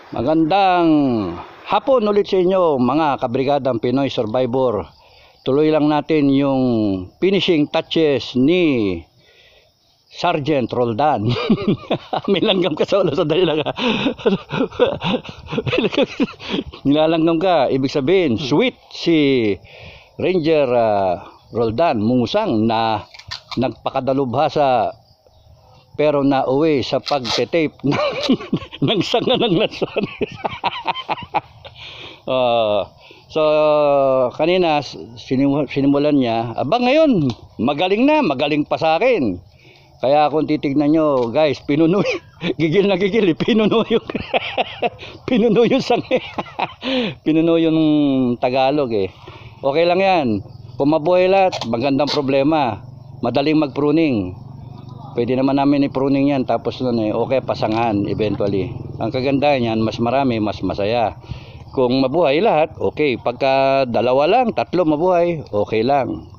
Magandang hapon ulit sa inyo mga kabrigadang Pinoy Survivor. Tuloy lang natin yung finishing touches ni Sergeant Roldan. May langgam ka sa ulo, sandali lang ha. Nilalanggam ka, ibig sabihin sweet si Ranger Roldan Musang na nagpakadalubhasa pero nauwi sa pagte-tape ng sanga ng Lanzones. So kanina sinimulan niya, aba ngayon magaling na, magaling pa sa akin. Kaya kung titignan nyo guys, pinuno, gigil na gigil, pinuno yung pinuno yung sanga. Pinuno yung Tagalog eh. Okay lang yan, kung mabuhay lahat, magandang problema, madaling mag-pruning. Pwede naman namin i-pruning yan, tapos nun okay, pasangan eventually. Ang kagandahan yan, mas marami, mas masaya. Kung mabuhay lahat, okay. Pagka dalawa lang, tatlo mabuhay, okay lang.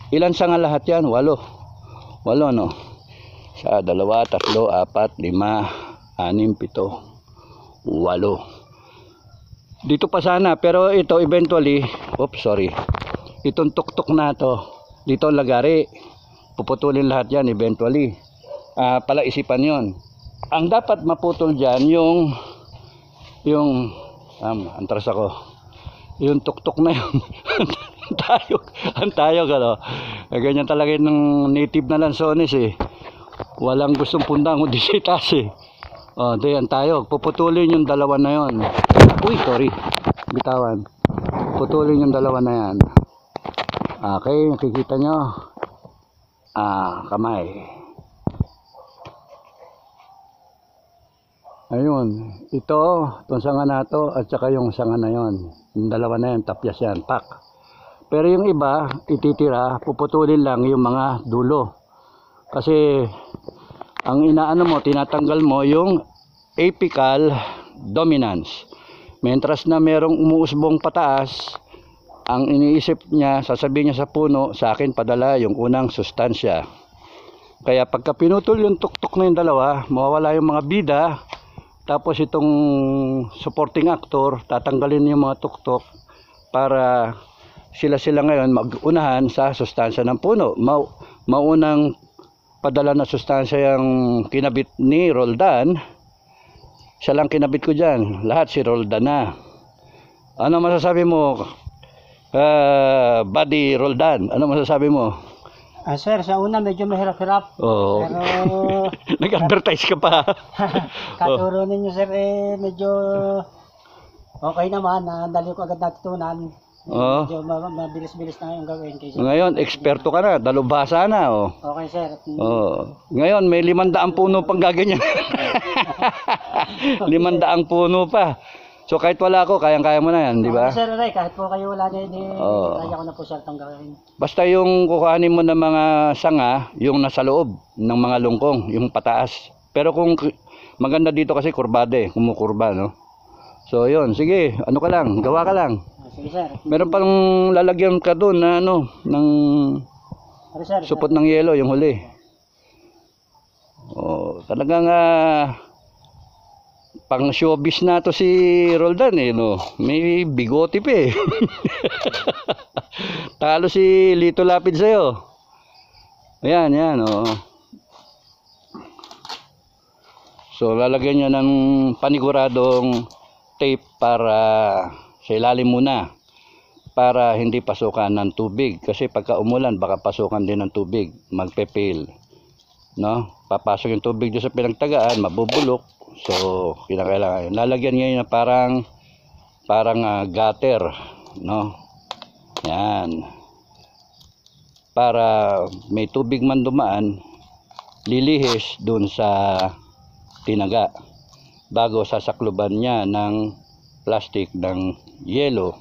Ilan sanga lahat yan? 8 no? Sa 2, 3, 4, 5, 6, 7, 8. Dito pa sana, pero ito eventually, itong tuktok na to, dito lagari, puputulin lahat yan eventually. Palaisipan yon. Ang dapat maputol dyan yung antras ako, yung tuktok na yun. ang tayog ano, ganyan talaga ng native na Lanzones eh, walang gustong pundang kundi sa itaas eh. Di ang tayog, puputulin yung dalawa na yon. Bitawan, putulin yung dalawa na yan. Okay, nakikita nyo kamay. Ayun, itong sanga na to at saka yung sanga na yon, yung dalawa na yan, tapyas yan, pak. Pero yung iba, ititira, puputulin lang yung mga dulo. Kasi ang inaano mo, tinatanggal mo yung apical dominance. Mientras na merong umuusbong pataas, ang iniisip niya, sasabihin niya sa puno, sa akin padala yung unang sustansya. Kaya pagka pinutol yung tuktok na yung dalawa, mawawala yung mga bida. Tapos itong supporting actor, tatanggalin yung mga tuktok para sila ngayon mag-unahan sa sustansya ng puno. Maunang padala na sustansya yung kinabit ni Roldan. Siya lang kinabit ko dyan. Lahat si Roldan na. Ano masasabi mo, Buddy Roldan? Ano masasabi mo? Sir, sa una medyo mahirap-hirap. Oo. Pero nag-advertise ka pa. katuro ninyo sir medyo okay naman. Dali ko agad natutunan. Medyo mabilis-bilis na yung gawin. Ngayon, eksperto ka na. Dalubhasa na. Okay sir. Ngayon, may 500 puno pang gaganyan. 500 puno pa. So kahit wala ako, kayang-kaya mo na yan, di ba? Sir, kahit po kayo wala niya, kaya ko na po sir itong gawin. Basta yung kukuhanin mo ng mga sanga, yung nasa loob ng mga lungkong, yung pataas. Pero kung maganda dito kasi kurbada eh, kumukurba, no? So yun, sige, ano ka lang, gawa ka lang. Sige sir. Meron pang lalagyan ka doon na ano, ng supot ng yelo, yung huli. Talagang pang showbiz na to si Roldan eh, no? May bigote pa eh. Talo si Lito Lapid sa'yo. Ayan, yan, So lalagyan niya ng paniguradong tape para sa ilalim muna, para hindi pasukan ng tubig. Kasi pagka umulan, baka pasukan din ng tubig, magpe-fail, no? Papasok yung tubig doon sa pinagtagaan, mabubulok. So kinakailangan lalagyan ngayon na parang gutter, no? Yan, para may tubig man dumaan, lilihis dun sa tinaga bago sasakluban niya ng plastic ng yelo.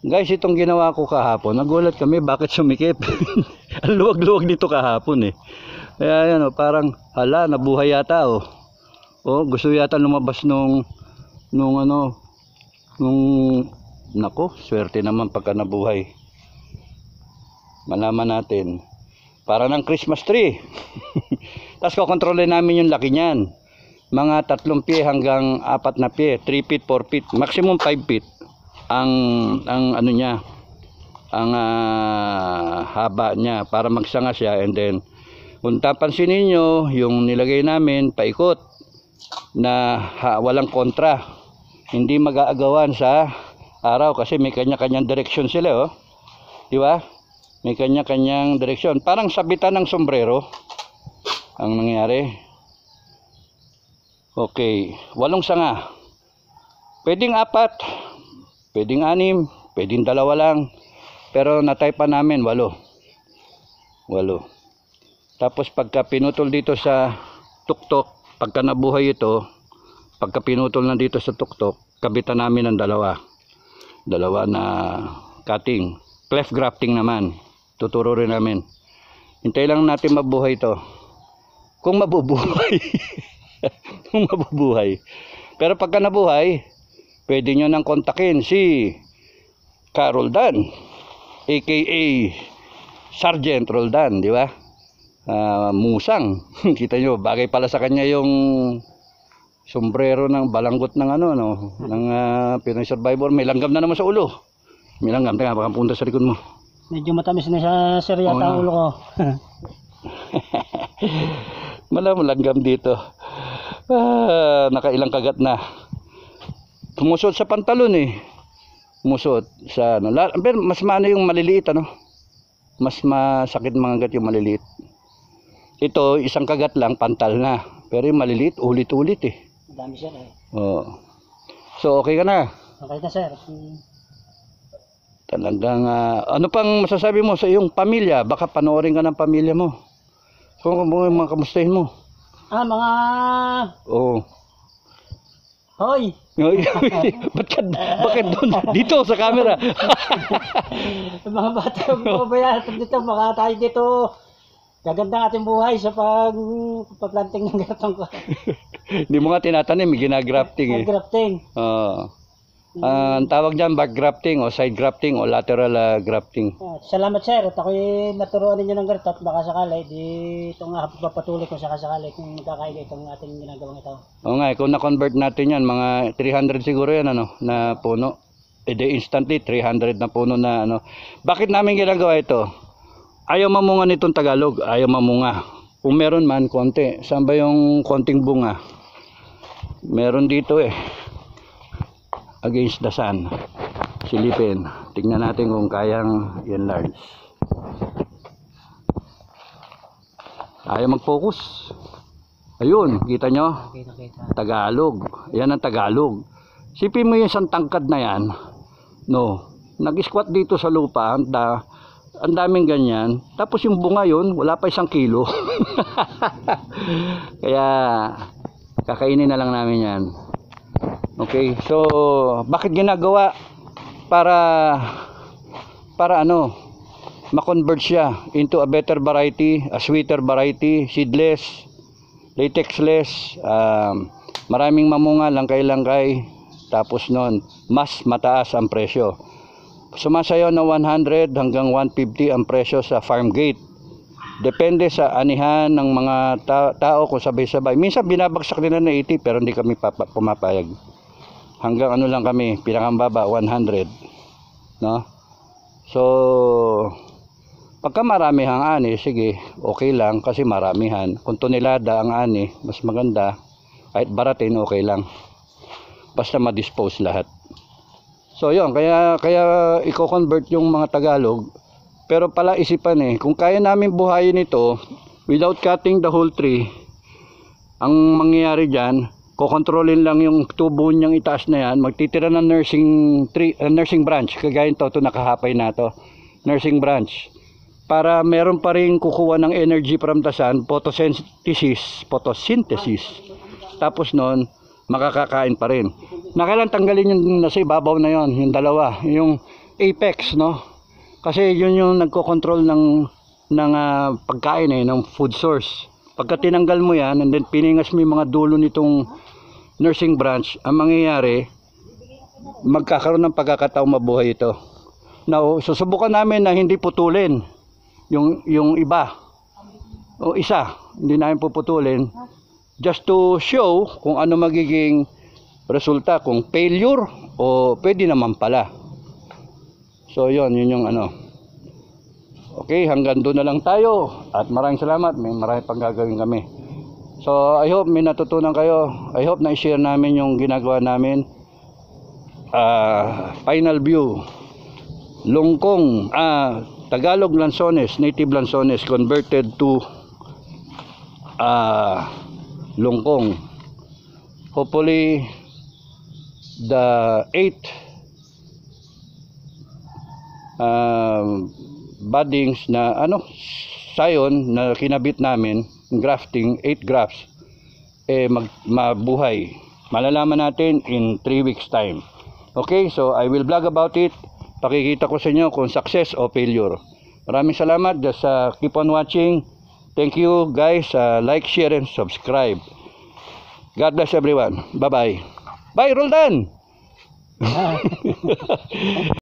Guys, itong ginawa ko kahapon, nagulat kami bakit sumikip. Ang luwag-luwag dito kahapon eh. Kaya yan parang hala, nabuhay yata gusto yata lumabas nung nako, swerte naman pagka nabuhay. Malaman natin. Para ng Christmas tree. Tapos kokontrolin namin yung laki niyan. mga 3 pie hanggang 4 na pie, 3 feet, 4 feet, maximum 5 feet ang ano niya, ang haba niya para magsanga siya. And then kung tapansinin nyo, yung nilagay namin paikot na walang kontra, hindi mag-aagawan sa araw kasi may kanya-kanyang direksyon sila, oh. Di ba? May kanya-kanyang direksyon. Parang sabitan ng sombrero ang nangyari. Okay, 8 sanga. Pwedeng 4, pwedeng 6, pwedeng 2 lang. Pero natay pa namin 8. Tapos pagka pinutol dito sa tuktok, pagka nabuhay ito, pagka pinutol na dito sa tuktok, kabitan namin ng 2 na cutting. Cleft grafting naman. Tuturo rin namin. Hintay lang natin mabuhay ito. Kung mabubuhay. Kung mabubuhay. Pero pagka nabuhay, pwede nyo nang kontakin si Carol Dan, aka Sergeant Roldan, di ba? Musang. Kita nyo, bagay pala sa kanya yung sombrero ng balanggot ng ano, no? Ng Pinoy Survivor. May langgam na naman sa ulo. May langgam. Teka, baka punta sa likod mo. Medyo matamis na sa seryata ang ulo ko. Malanggam dito. Nakailang kagat na. Tumusot sa pantalon eh. Tumusot sa ano. Pero mas maano yung maliliit, ano? Mas masakit mga gat yung maliliit. Ito, isang kagat lang, pantal na. Pero yung maliliit, ulit-ulit eh. Madami sir eh. Oo. So, okay ka na? Okay na sir. Talagang, ano pang masasabi mo sa iyong pamilya? Baka panoorin ka ng pamilya mo. So, mga kamustahin mo? Mga... Oo. Hoy! Bakit doon? Dito sa camera. Mga bata, pabayaan dito, mga tayo dito. Gaganda ating buhay sa pagpaplanting ng gatong ko. Hindi mo nga tinatanim, ginagrafting eh. Grafting. Oo. Ang tawag dyan, back grafting o side grafting o lateral grafting. Salamat sir, at ako'y naturuan ninyo ng ganito at baka sakali, di ito nga papatuloy ko sakali kung magkakaili itong ating ginagawang ito. Oo nga, kung na-convert natin yan, mga 300 siguro yan, ano, na puno. E di instantly, 300 na puno na, ano. Bakit namin ginagawa ito? Ayaw mamunga nitong Tagalog, ayaw mamunga. Kung meron man, konti. Saan ba yung konting bunga? Meron dito eh. Against the sun. Silipin. Tingnan natin kung kayang enlarge. Ayaw mag-focus. Ayun, kita nyo? Tagalog. Yan ang Tagalog. Sipin mo yung isang tangkad na yan. No. Nag-squat dito sa lupa. Ang daming ganyan. Tapos yung bunga yun, wala pa 1 kilo. Kaya, kakainin na lang namin yan. Okay, so bakit ginagawa? Para ano, ma-convert siya into a better variety, a sweeter variety, seedless, latexless, maraming mamunga, langkay-langkay, tapos nun, mas mataas ang presyo. Sumasayaw na 100 hanggang 150 ang presyo sa farm gate. Depende sa anihan ng mga tao kung sabay-sabay. Minsan binabagsak nila na 80 pero hindi kami pumapayag. Hanggang ano lang kami, pinakambaba 100, no? So pagka marami ang ani, sige, okay lang kasi maramihan. Kung tonelada ang ani, mas maganda. Kahit baratin, okay lang. Basta ma-dispose lahat. So yun, kaya i-convert yung mga Tagalog. Pero pala isipan eh, kung kaya namin buhayin ito without cutting the whole tree, ang mangyayari dyan, kukontrolin lang yung tubo niyang itaas na yan, magtitira ng nursing branch, kagaya ito nakahapay na to, nursing branch, para meron pa rin kukuha ng energy from the sun, photosynthesis, tapos nun, makakakain pa rin. Nakailan tanggalin yung nasa ibabaw na yon, yung dalawa, yung apex, no? Kasi yun yung nagko-control ng pagkain eh, ng food source. Pagka tinanggal mo yan, and then piningas mo yung mga dulo nitong nursing branch, ang mangyayari, magkakaroon ng pagkakataong mabuhay ito. Now, susubukan namin na hindi putulin yung iba. O isa, hindi namin puputulin. just to show kung ano magiging resulta, kung failure o pwede naman pala. So yun yung ano. Okay, hanggang doon na lang tayo at maraming salamat, may marami pang gagawin kami. So I hope may natutunan kayo. I hope na i-share namin yung ginagawa namin. Final view, Lungkong, Tagalog Lanzones, native Lanzones converted to Lungkong. Hopefully the 8 buddings na sayon na kinabit namin, grafting, 8 grafts, mabuhay. Malalaman natin in 3 weeks time. Okay, so I will vlog about it. Pakikita ko sa inyo kung success o failure. Maraming salamat. Just keep on watching. Thank you guys. Like, share, and subscribe. God bless everyone. Bye-bye. Bye, Roldan!